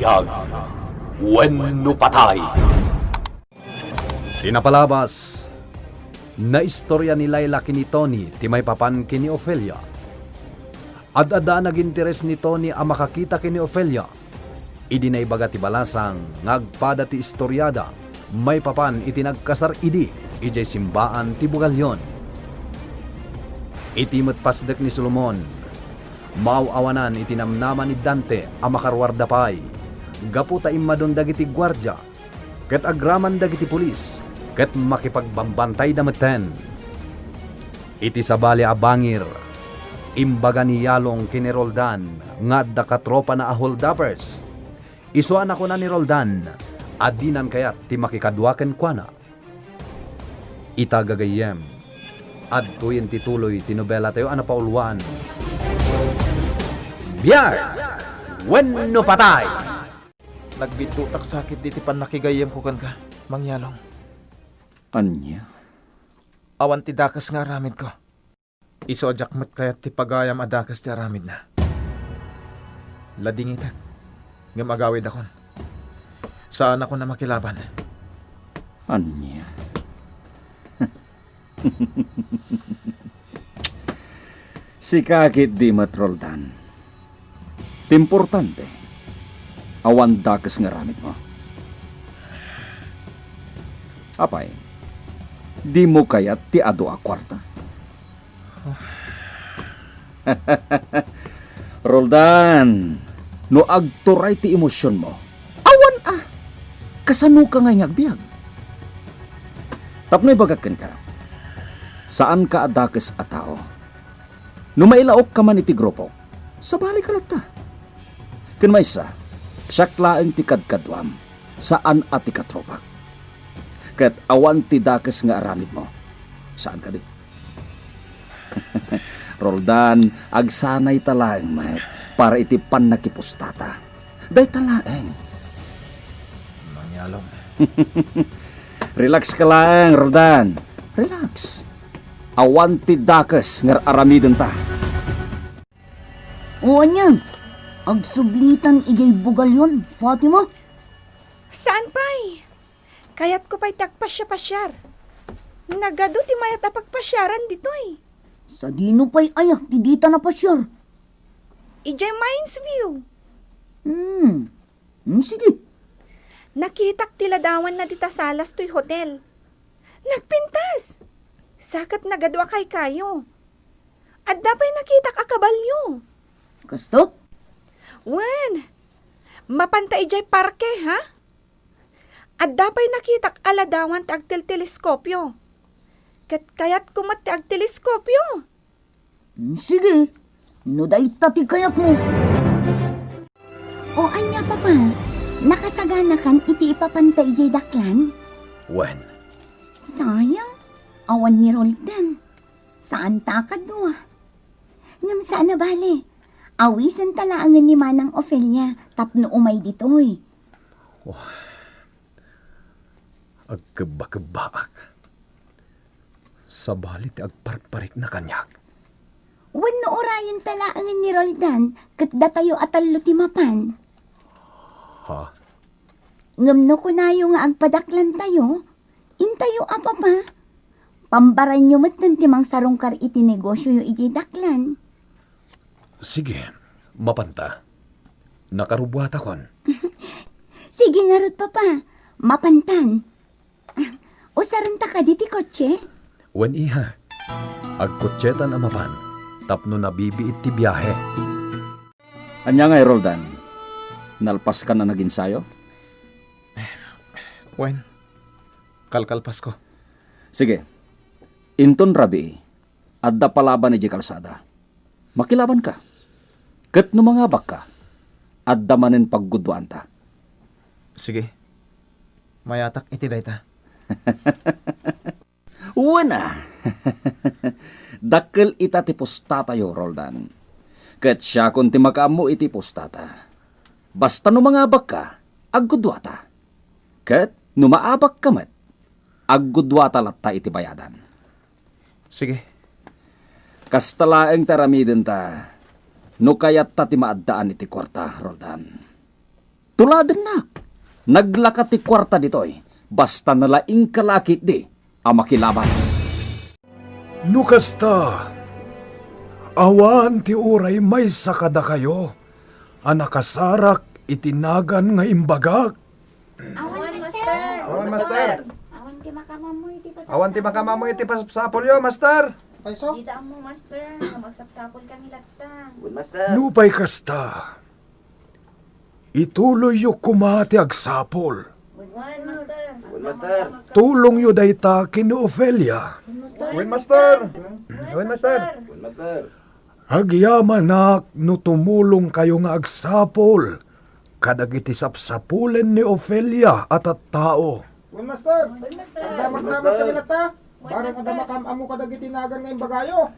BIAG WENU PATAY. Tinapalabas na istorya ni Laila kini Tony ti may papan kini Ofelia. Ad-ada nag-interes ni Tony ang makakita kini Ofelia. Idi na ibaga ti balasang ngagpada ti istoryada may papan iti nagkasar idi ijay simbaan ti Bugalyon. Iti matpasdek ni Solomon maawanan iti namnaman ni Dante ang makarwarda pay. Gaputa immadon dagiti gwardya ket agraman dagiti pulis ket makipagbambantay dameten. Iti sabali a bangir imbaga ni Yalong kini Roldan nga adda katropa na aholdapers. Isuan ako na ni Roldan adinan kayat ti makikadwaken kuana. Itagagayem adtuyen ti tuloy ti nobela tayo ana pauluan. BIAG WENU PATAY. Nagbitutak sakit diti pan nakigayem ko kan ka, Mangyalong. Anya? Awan ti dakas nga aramid ko. Isodyak met kayat ti pagayam adakas ti aramid na. Lading itak, nga magawid akon. Saan ako na makilaban? Anya? Si kakit di matroldan. Importante, awan dakas nga ramit mo. Apay, di mo kayat ti ado a kwarta? Roldan, no agturay ti emosyon mo, awan kasano ka nga agbiag? Tapnoy bagakan ka, saan ka adakas a tao? No mailaok ka man iti grupo, sabali ka lagta. Kun may isa, siyaklaang ti kadkadwam, saan ati katropak? Kat awan ti dakas nga aramid mo, saan ka di? Roldan, agsanay talaeng mayat, para iti pan nakipustata. Day talaeng. Mangyalong. Relax ka lang, Roldan. Relax. Awan ti dakas nga aramidon ta. O anyang, agsublitan igay Bugalyon, Fatima. Saan pa'y? Kayat ko pa'y tagpasya-pasyar. Nagado ti mayat apagpasyaran dito'y. Sa dino pa'y ayak, didita na pasyar. Ijay Mines View. Sige. Nakitak tiladawan na dita salas to'y hotel. Nagpintas. Sakat nagadwa kay kayo. At dapay nakitak akabalyo. Kasto? Wen, mapanta ijay parke, ha? At dapay nakitak aladawan ti agtil teleskopyo. Kayat kumat ti agteleskopyo. Sige. No day tati kayak mo. O anya papa, nakasagana kan iti ipapantay jay daklan? Wen, Sayang, awan ni Roldan. Saan takadwa? Ngam saan na bale? Awisan talaangan ni Manang Ofelia, tapno umay ditoy. agkaba-kabaak. Sabalit agparparik na kanyak. Wano orayan talaangan ni Roldan, kat datayo atallo ti mapan. Ha? Ngamno ko na yung agpadaklan tayo, intayo apa pa. Pambaran nyo matan timang sarungkar iti negosyo yung iti daklan. Sige, mapanta. Nakarubuhat akon. Sige nga rod papa, mapantan. Usaran ta ka diti kotse? Wen iha, agkutsetan ang mapan, tapno nabibiit ti biyahe. Anya nga, Roldan, nalpas ka na nag-insayo? Wen, kalkalpas ko. Sige, inton rabi, adda palaban ni kalsada. Makilaban ka. Ket no mga baka, adda manen paggudwaan ta. Sige. Mayatak iti dayta. Wala. Dakkel ita ti postata yo, Roldan. Ket siya kun ti makaammo iti postata. Basta no mga baka, aggudwata. Ket no maabak kamet, aggudwata latta iti bayadan. Sige. Kastalaeng taramiden ta, no kayat ta ti maaddaan iti kwarta, Roldan. Tuladen na. Naglakat ti kwarta ditoy. Basta nalaing kalakit di ang makilaban. Nukasta, awan ti uray may sakada kayo, anakasarak itinagan nga imbagak. Awan, master. Awan ti makamamoy ti pasapol yo, master. Dita mo, master. Magsapsapol kami latta. Nupay kasta, ituloy yu kumati agsapol. Master. Tulong yu dayta kini Ofelia. Win, master. Win, master. Agyamanak no tumulong kayo nga agsapol, kadagiti sapsapulen ni Ofelia at at tao. Win, master. Damak naman kami lata. Barang adamakam amo kadagiti nagan nga imbagayo.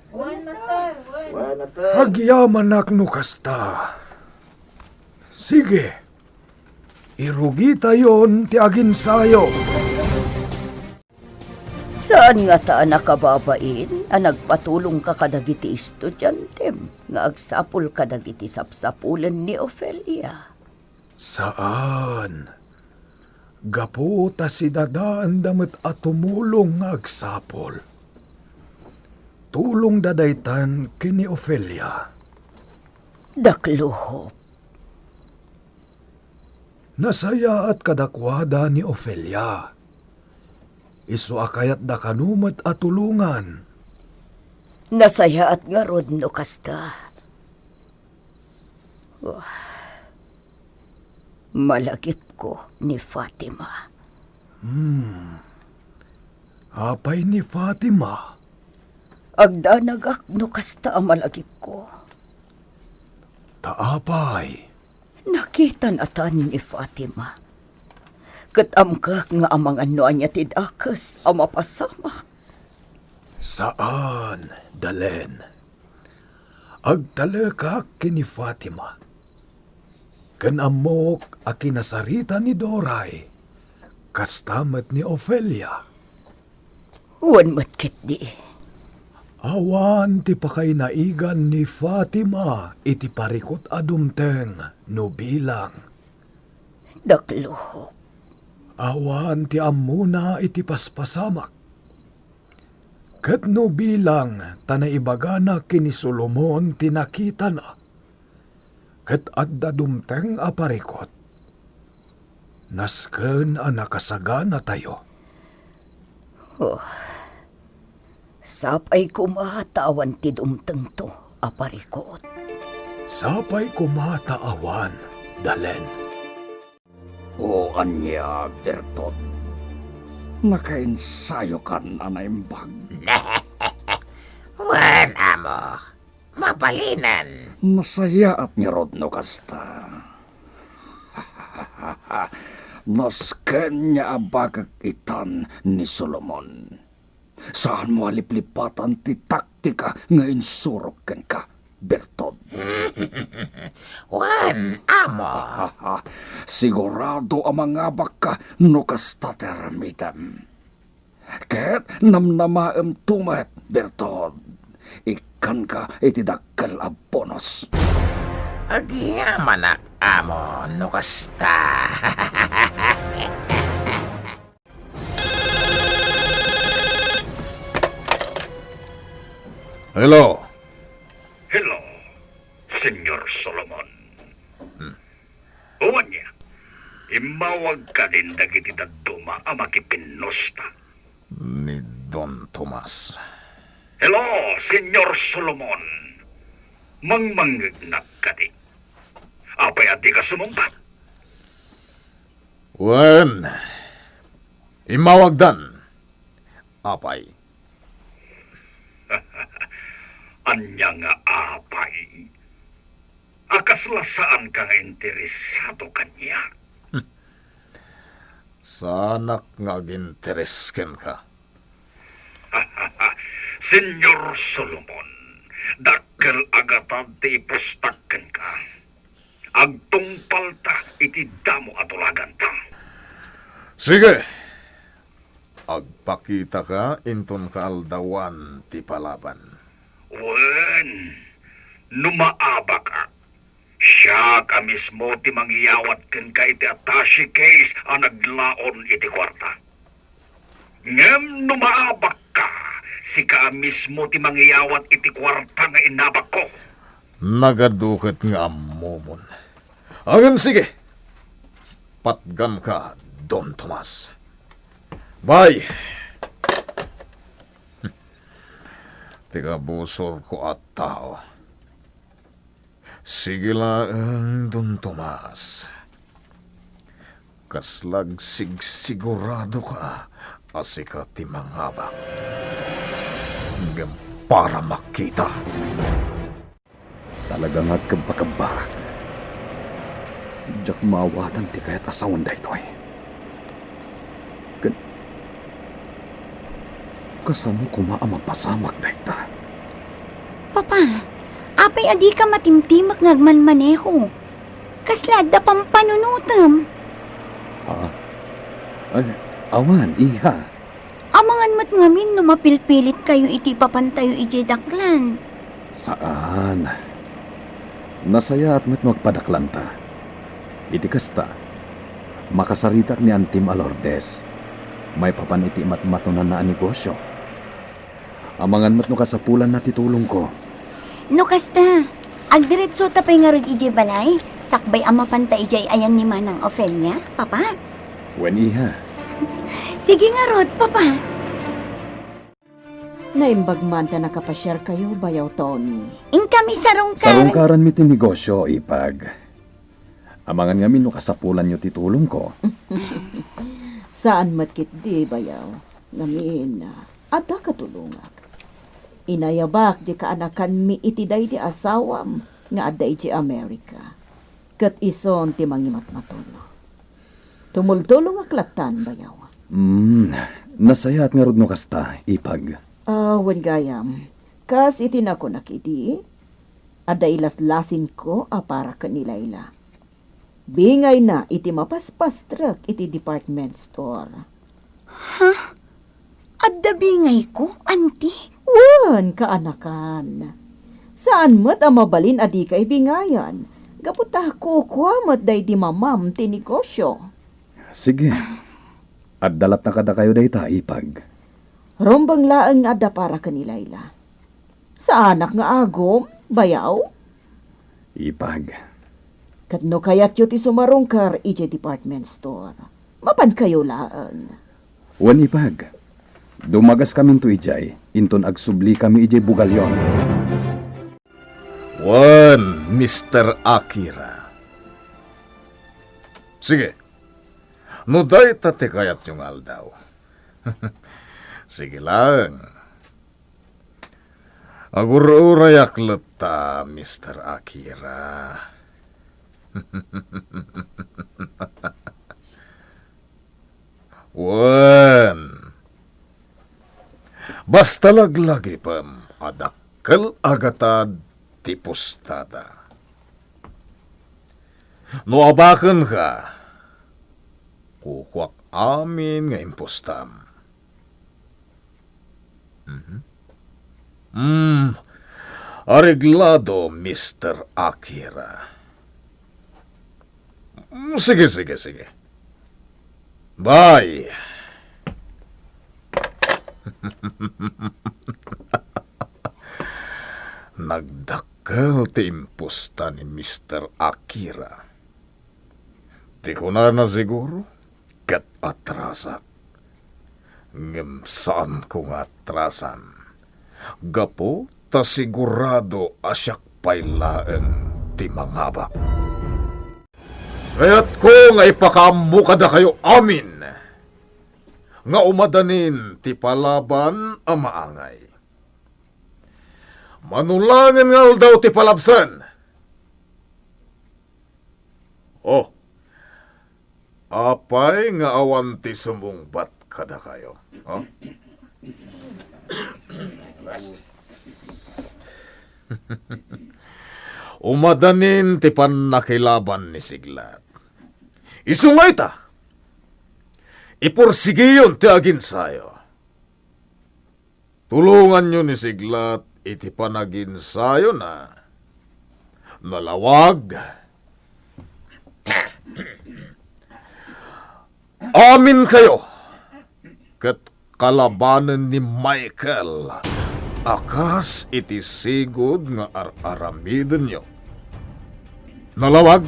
Agyamanak no kasta. Sige, irugita yon ti aginsayo. Saan nga taan nakababain ang nagpatulong ka kadagiti estudyante nga agsapul kadagiti sapsapulen ni Ofelia? Saan? Gapu ta si dadaan damit at tumulong nga agsapol. Tulong dadaytan kini Ofelia. Dakluhop. Nasaya at kadakwada ni Ofelia. Isu akayat da kanumat at tulungan. Nasaya at nga rod no kasta. Malagip ko ni Fatima. Apay ni Fatima. Agdanagak no kasta ang malagip ko. Taapay. Nakitan atan ni Fatima. Katamkak nga amang ano niya tidakas ang mapasamak. Saan, Dalen? Agtalekak kini Fatima. Kanamok a kinasarita ni Doray. Kastamat ni Ofelia. Wan matkit di. Awan ti pakainaigan ni Fatima iti parikot adumteng no bilang. Dakluhop. Awan ti amuna iti paspasamak. Ket no bilang tanaibagana kini Solomon tinakita na. Ket adda dumteng aparikot. Nasken a nakasagana tayo. Sapay kumatawan ti dumteng to aparikot. Sapay kumataawan, Dalen. O anya, Bertot. Nakaensayo ka na naimbag. Wan, amo. Mapalinan. Masaya at ni Rodno kasta. Nasken niya abagag itan ni Solomon. Saan mo aliplipatan ti taktika nga insuroken ka, Bertod? Wan, amo. Sigurado ang mga baka no kasta termitem. Ket namnamaem tumet, Bertod. Ikan ka itidakkel a bonus. Agyamanak, amo, no kasta. Hello. Hello, Senyor Solomon. Uwan niya, imawag ka din dagiti daduma ang makipinusta. Ni Don Tomas. Hello, Senyor Solomon. Mangmanggagnak ka din. Apay ati ka sumumpat. Wen. Imawagdan. Apay. Anya nga apay. Akaslasaan ka nga interesado kanya. Sanak nga ginteresken ka. Senyor Solomon, dakkel agatan ti pustakken ka. Agtungpal ta iti damo atulagan ta. Sige. Agpakita ka inton kaaldawan ti palaban. Wen, numaaba ka. Siya ka mismo ti mangyawat ken ka iti attache case ang naglaon iti kwarta. Ngem numaabak ka, si ka mismo ti mangyawat iti kwarta nga inabak ko. Nagadukat nga amumon. Agam sige. Patgam ka, Don Tomas. Bye. Tiga busor ko at tao. Sige lang, Don Tomas. Kaslag sigurado ka asika ti mangabak. Ngem para makita. Talagang agkabakabak. Diyak maawatan ti kaya't asawan da ito eh. Kasano kumaama pasamak da ita? Papa, apay adi ka matimtimak ngagmanmaneho. Kaslad da pampanunutam. Ay, awan, iha. Amangan mat ngamin no mapilpilit kayo iti papantayo iti daklan. Saan? Nasaya at met magpadaklan ta. Iti kasta, makasaritak ni Antim Alordes. May papan iti matmatunan na negosyo. Amangan mat no kasapulan na titulong ko. No kasta, agdiretso tapay nga rod iti balay, sakbay ang mapanta ijay ayan ni Manang Ofelia, papa. Wen iha. Sige nga rod, papa. Naimbagman ta nakapasyar kayo, bayaw Tony. In kami sarungkaran. Sarungkaran mi ti negosyo, ipag. Amangan nga no kasapulan nyo titulong ko. Saan matkit di, bayaw? Ngamin, ada katulungak. Inayabak di kaanakan mi itiday di asawam nga ada iti Amerika. Kat ison ti mangimatmatono. Tumultulong aklatan, bayaw. Nasaya at nga rod no kasta, ipag. Wen gayam, kas iti nako nakiti, ada ilaslasin ko para kanilayla. Bingay na iti mapaspas truck iti department store. Ha? Adda bingay ko, auntie? Wan, kaanakan. Saan mo't ang mabalin adi kay bingayan? Gaputah ko mo't day di mamam ti negosyo. Sige. At dalat na kada kayo dayta, ipag. Rombang laang ada para kanilayla. Sa anak nga agom, bayaw? Ipag. Kadno kayat yu ti sumarungkar ije department store. Mapan kayo laang. Wan ipag. Dumagas kami to ijay, inton agsubli kami ijay bugalyon. Wan, Mr. Akira. Sige. No day tate kayat yung aldaw. Sige lang. Agur-urayak leta, Mr. Akira. Wan. Basta laglagi pam adakkel agatad ti pustada. No abaken ka, kukwak amin nga impustam. Areglado, Mr. Akira. Sige. Bye. Nagdakkel ti impusta ni Mr. Akira. Di ko na siguro kat atrasak. Ngem saan ko nga atrasan? Gapo ta sigurado asyak pailaeng ti mangabak. Kaya't ko nga ipakamu kada kayo amin nga umadanin ti palaban a maangay. Manulangin nga daw ti palabsan. Oh, apay nga awan ti sumungbat kada kayo. Oh? Umadanin ti panakilaban ni Siglat. Isungay ta. Ipursigiyon ti aginsayo. Tulungan nyo ni Siglat iti panaginsayo na. nalawag. Amin kayo, kat kalabanan ni Michael, akas iti sigod nga aramiden nyo. Nalawag?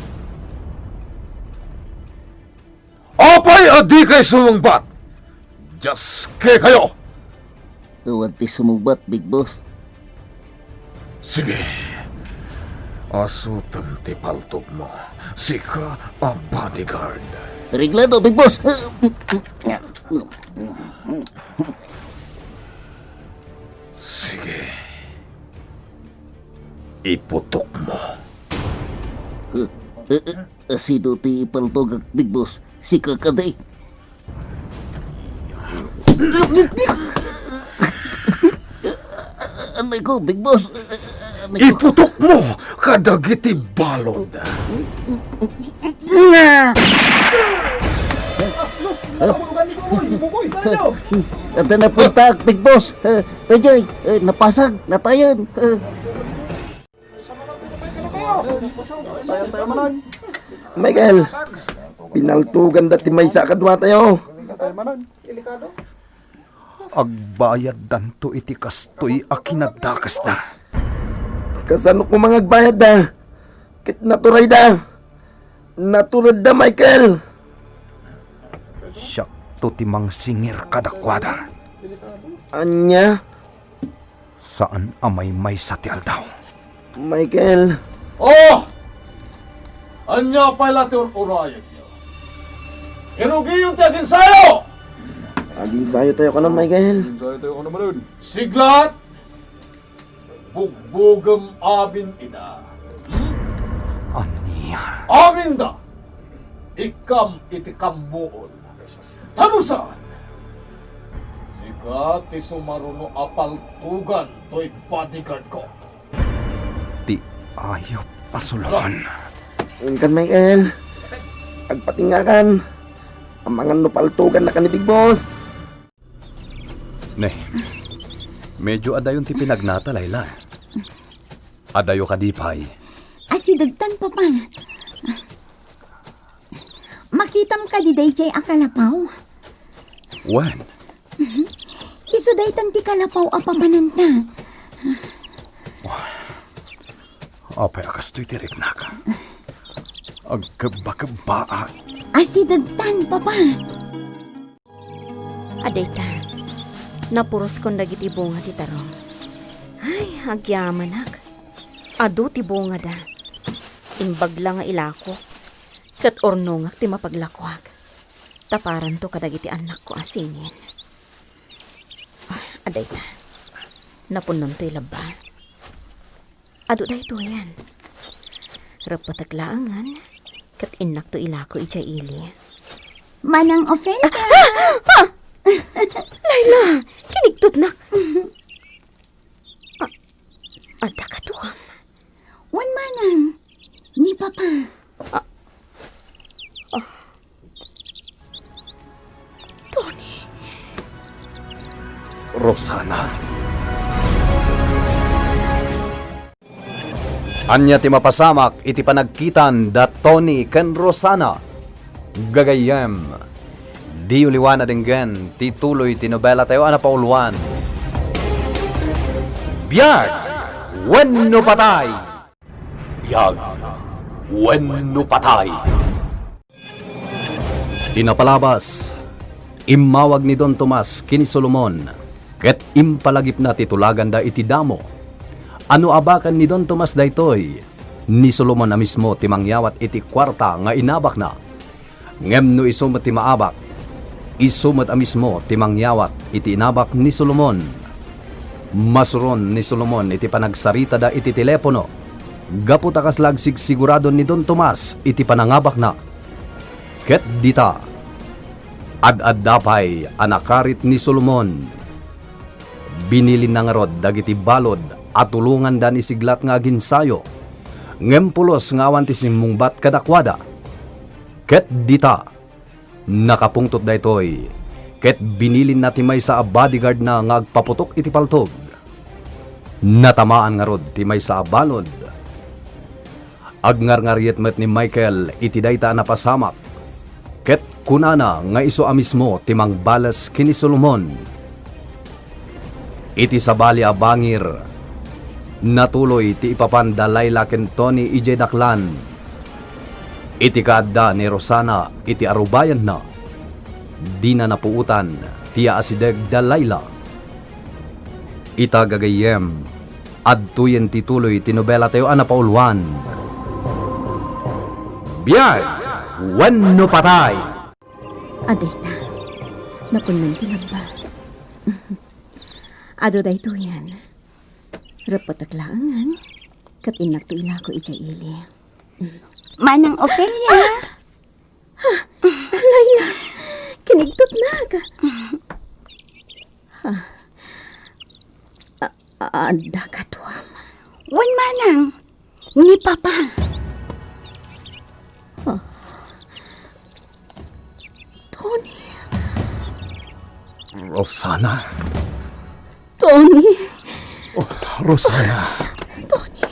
Apay adi kay sumungbat! Just kay kayo! Huwag ti sumugbat, Big Boss. Sige, asutan ti paltog mo. Sika ang bodyguard. Reglado, Big Boss. Sige, iputok mo. Sino ti ipaltog, Big Boss? Si Kakaday. Anay ko, Big Boss. Iputok mo kadagiti balod. At napunta, Big Boss. Tajay, napasag, natayan. Michael, pinaltugan dati may sa kadwa tayo. Agbayad danto iti kastoy akinadakas na. Kasano ko mga agbayad da? Kit naturay da. Naturad da, Michael. Siya to timang singir kadakwada. Anya? Saan amay may satil daw? Michael. Oh! Anya pala ti urayan nyo. Irugi yung tagin sayo! Aging sayo tayo ka na, Michael. Siglat! Bugbugam amin ida. Aniya. Amin da! Ikam iti kambuol. Tanusan! Siga ti sumaruno apaltugan to'y bodyguard ko. Ti ayop asulahan. Inkan, Michael. Agpatingakan. Ang mga nupaltugan na ka ni Big Boss. Ne, medyo adayon ti pinagnata, Layla. Adayo ka dipay. Asidagtan pa pa. Makitam ka di DJ akalapaw. Wen? Isudaytan ti kalapaw apapananta. Apay akastoy ti riknak. Agkabakabaa. Asidagtan pa pa. Aday ka. Napuros kong dagiti bunga ti tarong. Ay, agyamanak. Adu ti bunga da. Imbagla nga ilako. Kat ornongak ti mapaglakwag. Taparan to kadagiti anak ko asingin. Aday ka. Napunon to ilaban. Adu da ito yan. Rapataglaangan. Kat inak to ilako ijay ili. Manang Ophelia. Layla, kinigtot nak. Ada ka tuwam. Wan manang. Ni papa. Tony. Rosana. Anya ti mapasamak iti panagkitan da Tony ken Rosana. Gagayem. Di uliwan na dinggen, tituloy ti Nobela tayo ana pauluan. BIAG WENU PATAY! BIAG WENU PATAY! Tinapalabas, imawag ni Don Tomas kini Solomon, ket impalagip na titulagan da iti damo. Ano abakan ni Don Tomas daytoy? Ni Solomon na mismo timangyawat iti kwarta nga inabak na. Ngem no isumot ti maabak, isumot mismo timangyawat iti inabak ni Solomon. Masuron ni Solomon iti panagsarita da iti telepono. Gaputakas lagsig sigurado ni Don Tomas iti panangabak na. Ket dita, ad-ad dapay anakarit ni Solomon. Binilin na nga rod dagiti balod at tulungan da ni siglat nga ginsayo. Ngempulos nga awan ti simmungbat kadakwada. Ket dita, nakapungtot da itoy, ket binilin na timay sa bodyguard na ngagpaputok iti paltog. Natamaan nga rod timay sa balod. Agngarngaryet met ni Michael iti dayta na pasamak. Ket kunana nga iso amismo timang balas kini Solomon. Iti sabali a bangir, natuloy ti ipapandalay laken Tony ije daklan. Iti kaadda ni Rosana iti arubayan na. Di na napuutan tiya asideg dalayla. Ita gagayem, adtuyen tituloy ti Nobela tayo anapaulwan. BIAG Wennu Patay. Adayta, napunan tinagba. Ado dayto yan. Rapataglaangan, kat inak to ilako ili. Manang Ofelia. Layla, kinigtot na ka. Anda ka tuwam. Wan manang, ni Papa. Tony. Rosana. Tony. Rosana. Tony.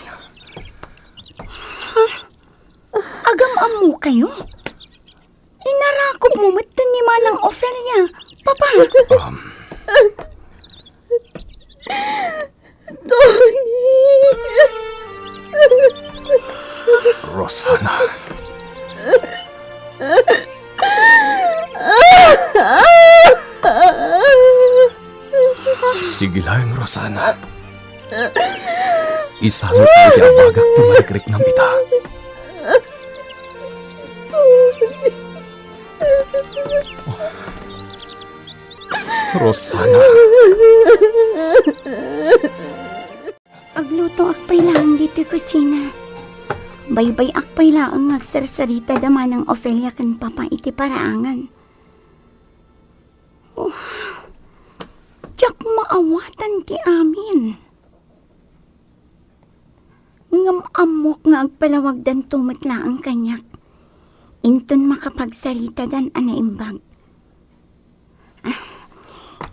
Agam amo kayo? Inarakop mo matan ni Manang Ofelia, Papa. Tony. Rosana. Sige lang, Rosana. Isangot mo di abagak ti marikrik ng ita. Rosana. Agluto akpay lang dito kusina. Baybay akpay lang agsarsarita da Manang Ofelia kan Papa iti paraangan. Diyak maawatan ti amin. Ngam amok nga agpalawag dan tumatla ang kanyak. Inton makapagsarita dan anaimbag.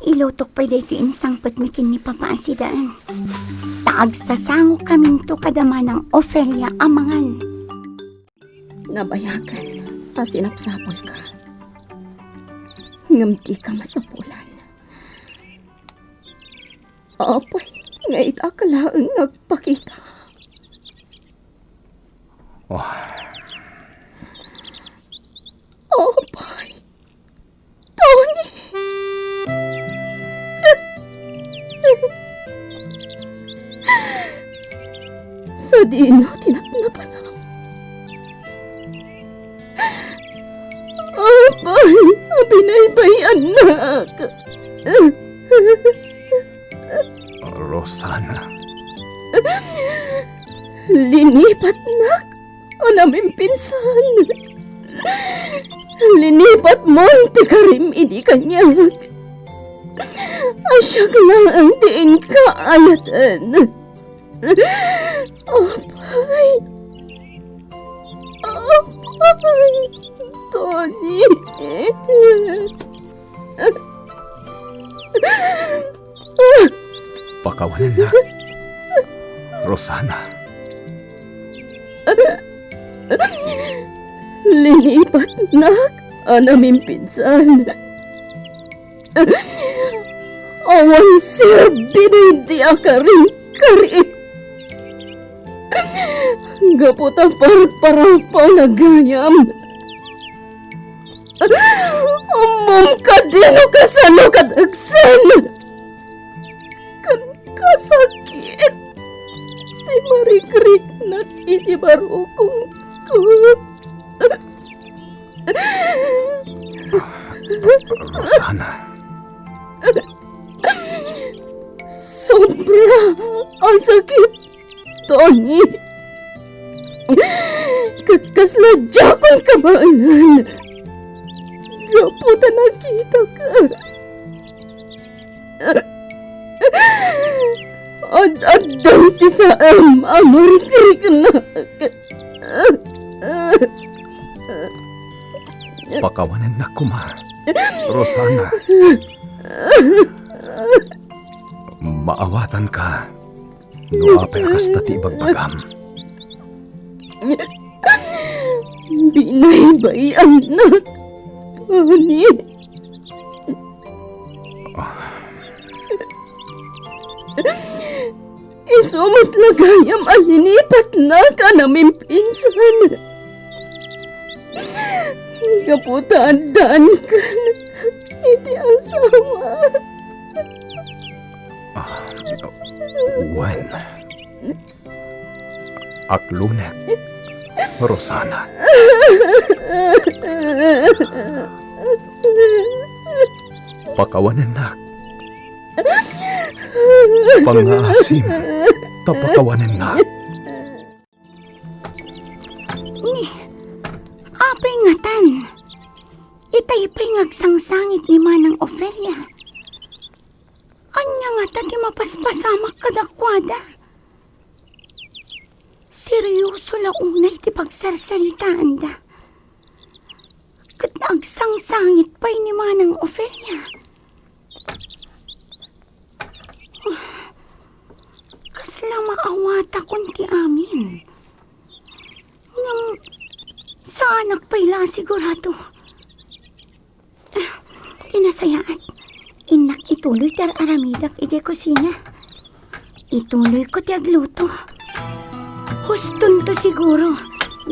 Ilutok pa dito insangpat mikin ni Papa asidaan. Taag sasango kaming to kadama ng Ofelia amangan. Nabayagan, asinapsapol ka. Ngamti ka masapulan. Apay, ngait akalaang nagpakita. Apay, Tony. Sa dino, tinapnapan ako. Apay, abinaybay anak. Rosana. Linipat nak, o namin pinsan. Linipat mo, ti karim idi kanyag. Asyak lang ang tiin ka ayatan. Apay. Apay. Tony. Pakawanan na. Rosana. Linipat nak, anaming pinsan. Awan siya binindi akaring karin. Gaputa parparapaw na gayam. Amom ka din o kasano kadagsan. Kan kasakit. Di marikrik na inibarukong ko. Rosana. Sobra ang sakit, Tony. Kasladya kong kamalan. Gaputa nakita ka. Ad-adang ti saan amarikirik na. Pakawanan na kuma. Rosana. Maawatan ka. No apay akas tati ibagbagam. Binaybay anak, Tony. Isumot lagayam alinipat na ka namin pinsan. Kaputandaan ka na iti asawa. Wen. Aklunek. Rosana. Pakawanan na. Pangaasim. Tapakawanan na. Apay ngatan. Itay pa'y ngagsangsangit ni Manang Ofelia. Anya nga ti mapaspasamak kadakwada. Seryoso la unay ti pagsarsalitaan da. Kat nagsangsangit pa'y ni Manang Ofelia. Kasla maawata kunti amin. Ngam sa anak pa'y la sigurado. Tinasayaat. Inak ituloy tar aramidak iti kusina. Ituloy ko ti agluto. Huston to siguro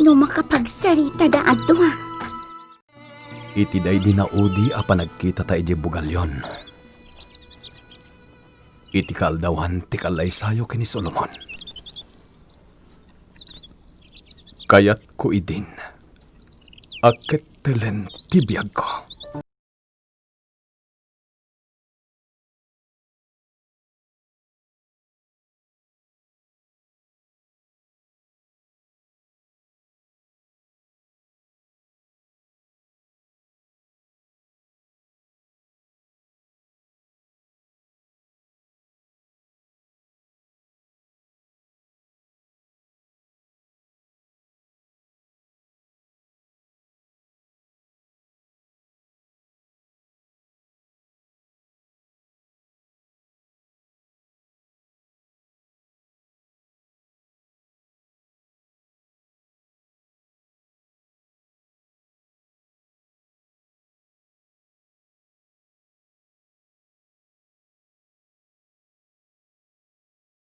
no makapagsarita da adto. Iti day dinaudi a panagkita ta iti bugalyon. Iti kaldawan ti kalaysayo kini Solomon. Kayat ko idin. Aket telen ti biag ko.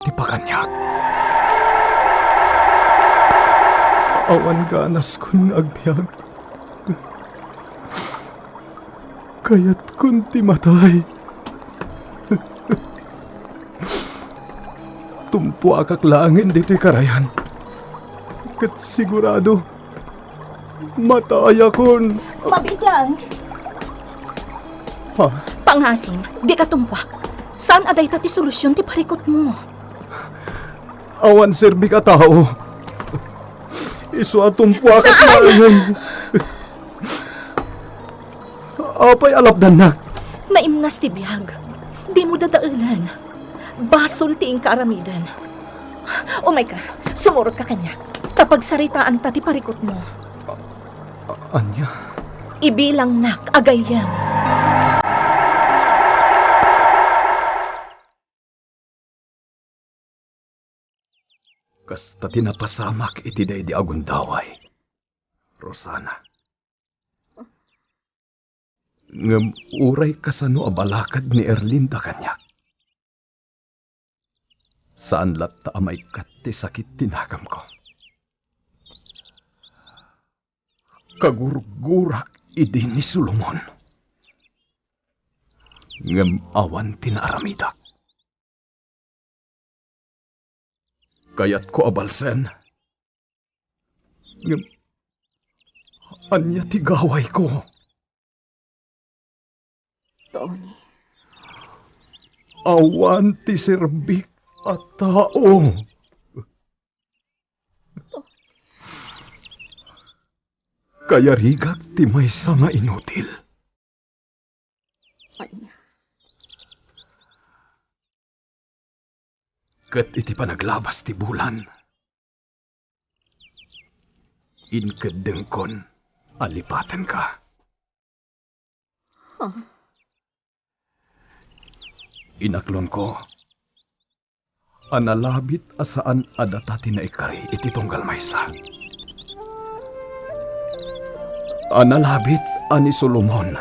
Ti pakanyak. Awan ganas kun agbiag. Kayat kun ti matay. Tumpo akak langin dito'y karayan. Kat sigurado, matay akon. Mabidang! Ha? Pangasim, di ka tumpak. Saan aday ta ti solusyon ti parikot mo? Awan serbi ka tao. Isu atumpo akak langin. Apay alapdanak. Naimnas ti biyag. Di mo dadaulan. Basol ti inkaaramidan. Oh my God, sumurot ka kanya. Tapagsaritaan ta ti parikot mo. Anya? Ibilang nak, agayam. Kasta tinapasamak iti day di agundaway. Rosana. Ngem uray kasano abalakad ni Erlinda kanyak. Saan latta amay kat ti sakit tinagam ko. Kagurgurak idi ni Solomon. Ngem awan tinaramidak. Kayat ko abalsen. Ngem anya ti gaway ko. Tony. Awan ti serbik at tao. Kaya rigak ti may nga inutil. Anya. Kat iti panaglabas ti bulan. Inkadeng kon, alipatan ka. Huh? Inaklon ko, analabit asaan adata tinaikari iti tunggal maysa. Analabit ani Solomon.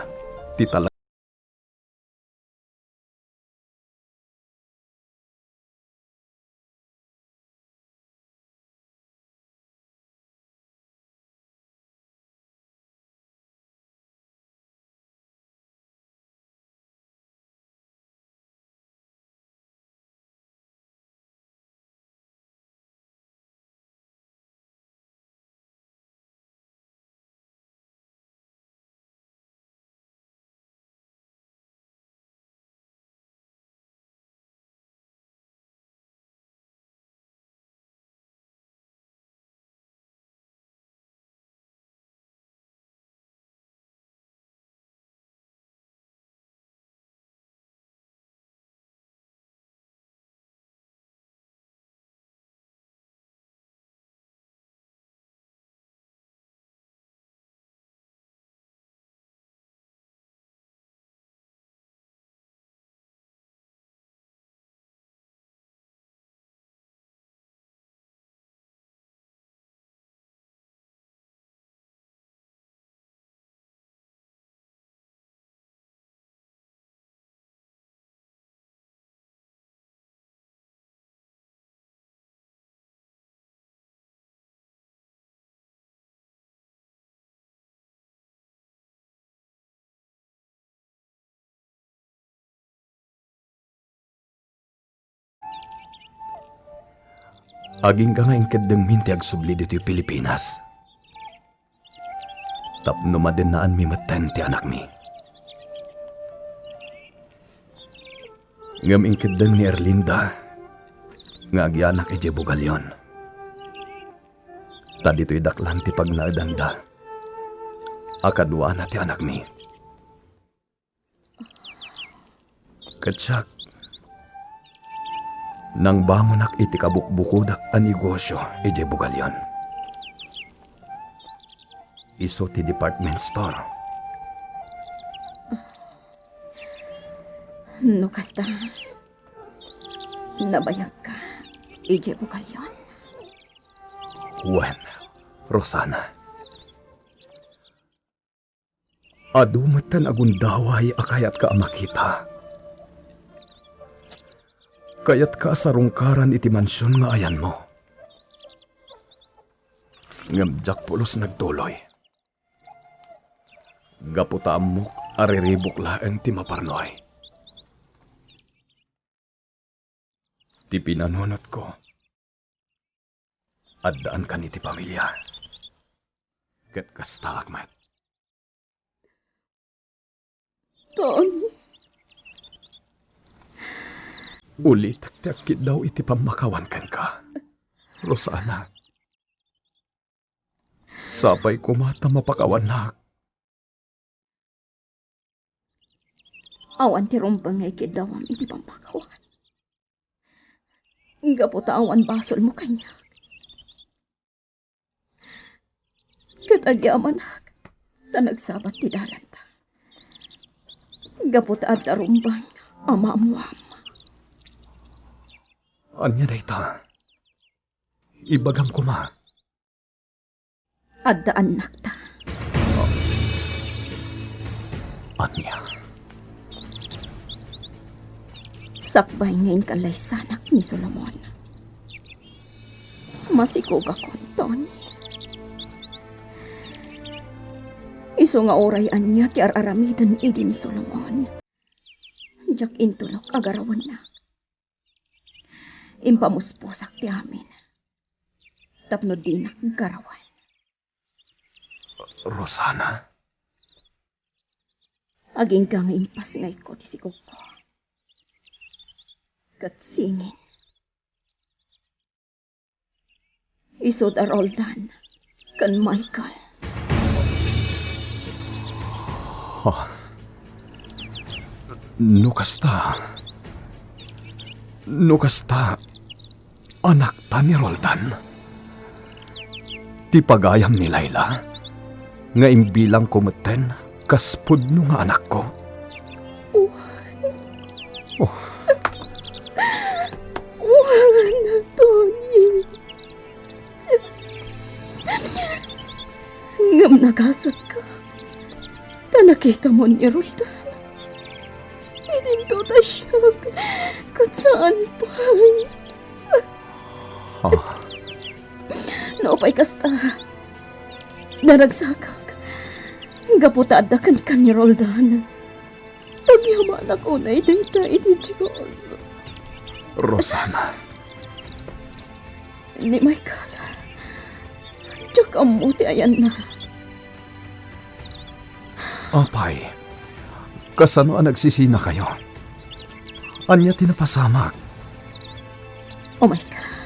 Titala. Aging ka nga ingkadang minti agsubli dito yung Pilipinas. Tapno madenaan mi matente anak mi. Ngam ingkadang ni Erlinda nga agyanak ije bugalyon. Ta dito'y daklan ti pagnaadanda. Akadwa na ti anak mi. Katsak, nang bangonak iti kabukbukudak a negosyo ije bugalyon. Iso ti department store. No kasta, nabayag ka, ije bugalyon. Wen, Rosana. Adumatan agundaway akayat ka makita. Kayat ka sarungkaran iti mansyon nga ayan mo. Ngamjak pulos nagtuloy. Gaputa amok ariribok laeng ti maparnoy. Ti pinanunot ko. Addaan ka ni ti pamilya. Ket kasta akmat. Tony. Ulit takit daw iti pamakawan ka. Rosana. Sabay kumata mapakawan na. Awan ti rumpang nga ikidawam iti pamakawan. Gaputa awan basol mo kanya. Katagyaman hak, ta nagsabat ti dalanta. Gaputa at rumpang amamuam. Anya na ita? Ibagam ko ma. Adda anak ta. Anya? Sakbay ngayon kalay sanak ni Solomon. Masikog ako, Tony. Iso nga oray anya ti araramidan idi ni Solomon. Jak intulok agarawan na. Impamusposak ti amin. Tapno dinak garawan. Rosana? Aging ka nga impas nga iko ti sikog ko. Kat singin. Isod are all done. Kan Michael. Nukasta. Anak ta ni Roldan. Ti pagayam ni Layla. Nga imbilang kumeten kaspud no nga anak ko. Juan, Tony. Ngam nagasot ka. nakita mo ni Roldan. Hindi ta siya kat saan pa. Naupay kasta. Naragsakak. Gaputaadakan ka ni Roldan. Pagyaman ako na idayta iti Diyos. Rosana. Ni Michael. Diyak amuti ayan na. Apay, kasano ang nagsisina kayo? Anya tinapasamak? Oh my God.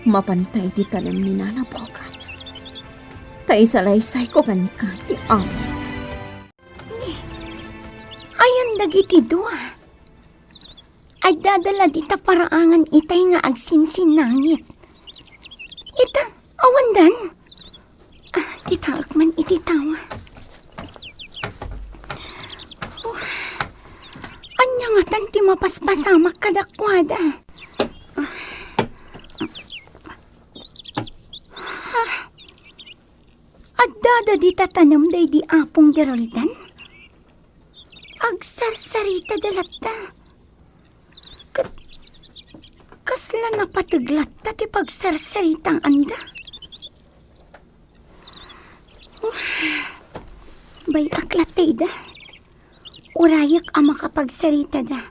Mapantay di tanim ni Nana Bogan. Taisalaysay ko ganka ti Amo. Ayan dagiti dua. Ay dadala dita paraangan itay nga agsinsin nangit. Ita, awandan. Titaak man iti tawa. Anya nga tanti mapaspasamak kadakwada. At dada dita tanam day di apong deroldan. Agsarsarita dalatta. Kasla na patiglat ta ti pagsarsalitang anda. Bay aklatay da. Urayak ang makapagsarita da.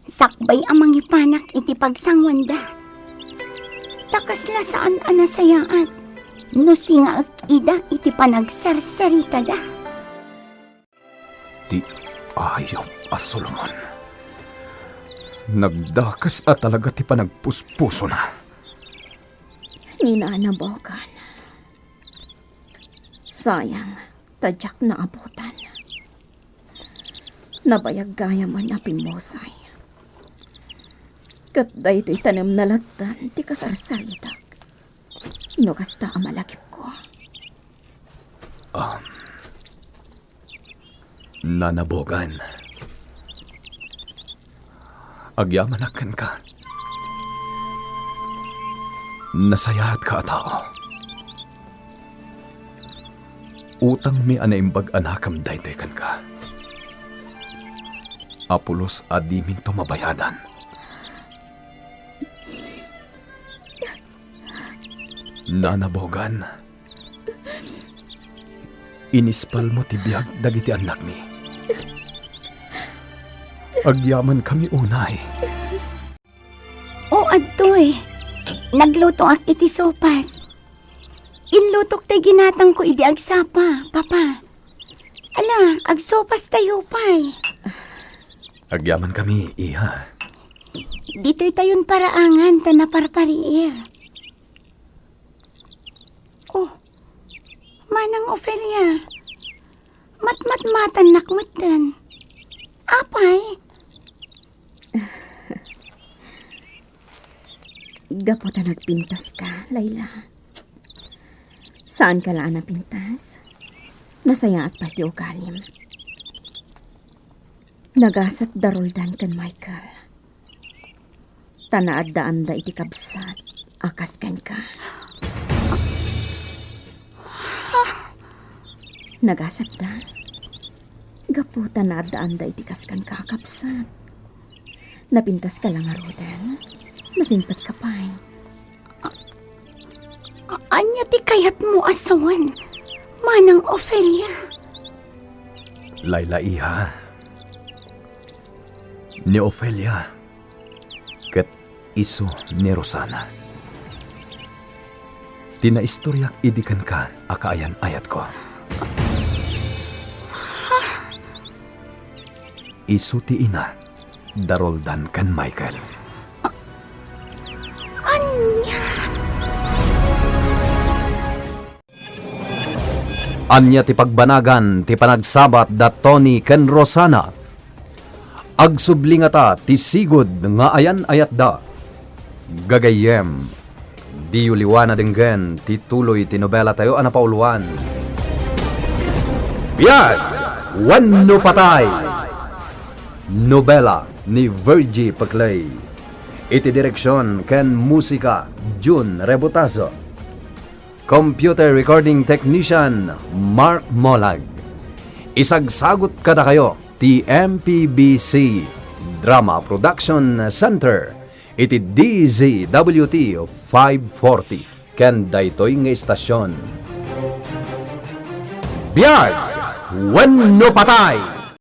Sakbay ang mangipanak iti pagsangwan da. Takasla saan anasayaat. No singa ak ida iti panagsarsarita da. Di ayaw a Solomon. Nagdakas at talaga ti panagpuspuso na. Ni Nana Bogan. Sayang, tadyak na abutan. Nabayag gaya man na pimosay. Kat day ti tanim na latan ti kasarsaritak. No kasta amalakip ko. Nanabogan. Agyamanakan ka. Nasayahat ka tao. Utang mi anaimbag anakam daytoy kan ka. Apulos adimin to mabayadan. Nanabogan. Inispal mo ti biag dagiti anak mi. Agyaman kami unay. O adtoy. Nagluto ak iti sopas. Inlutok tay ginatang ko idi agsapa, papa. Ala, agsopas tayo pay. Agyaman kami, iha. Dito'y tayon paraangan ta naparpariir. Oh, manang Ofelia. Matmatmatan nakmutan. Apay. Gapota nagpintas ka, Layla. Saan ka laan napintas? Masaya at pati ugalim. Nagasat daruldan kan Michael. Tanaad daan da iti kabsat. Akas kan ka. Nagasat da. Gapo tanaad daan da iti kaskan ka kabsat. Napintas ka lang arudan. Masingpat ka pa eh. Anya ti kayat mo asawan, manang Ofelia. Layla, iha. Ni Ofelia. Ket iso ni Rosana. Tinaistoryak idikan ka akaayan ayat ko. Iso ti ina, daroldan kan Michael. Anya ti pagbanagan ti panagsabat da Tony ken Rosana. Agsubling ata ti sigod nga ayan ayat da. Gagayem, di uliwana denggen ti tuloy ti nobela tayo anapauluan. BIAG WENU PATAY. Nobela ni Virgie Paclay. Iti direksyon ken musika June Rebotazo. Computer Recording Technician Mark Molag. Isagsagot kada kayo, ti MPBC Drama Production Center, iti DZWT 540, ken daytoy nga istasyon. BIAG Wennu Patay!